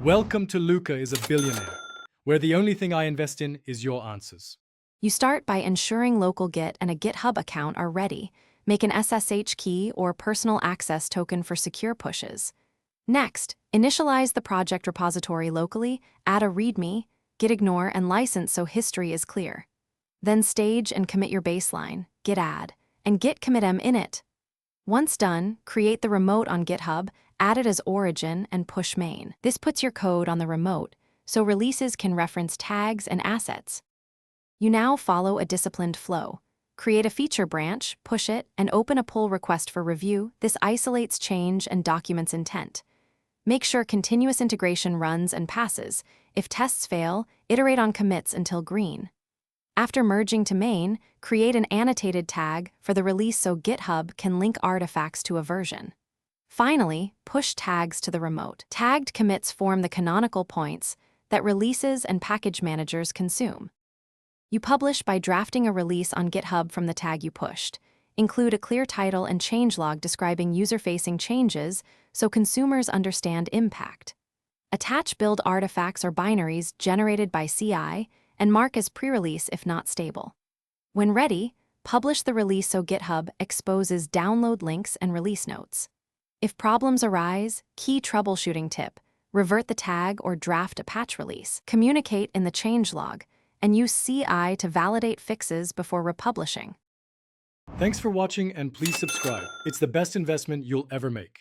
Welcome to Luca is a Billionaire, where the only thing I invest in is your answers. You start by ensuring local Git and a GitHub account are ready. Make an SSH key or personal access token for secure pushes. Next, initialize the project repository locally, add a README, git ignore, and license so history is clear. Then stage and commit your baseline, git add, and git commit m init. Once done, create the remote on GitHub, add it as origin, and push main. This puts your code on the remote, so releases can reference tags and assets. You now follow a disciplined flow. Create a feature branch, push it, and open a pull request for review. This isolates change and documents intent. Make sure continuous integration runs and passes. If tests fail, iterate on commits until green. After merging to main, create an annotated tag for the release so GitHub can link artifacts to a version. Finally, push tags to the remote. Tagged commits form the canonical points that releases and package managers consume. You publish by drafting a release on GitHub from the tag you pushed. Include a clear title and changelog describing user-facing changes so consumers understand impact. Attach build artifacts or binaries generated by CI and mark as pre-release if not stable. When ready, publish the release so GitHub exposes download links and release notes. If problems arise, key troubleshooting tip: revert the tag or draft a patch release. Communicate in the changelog and use CI to validate fixes before republishing. Thanks for watching and please subscribe. It's the best investment you'll ever make.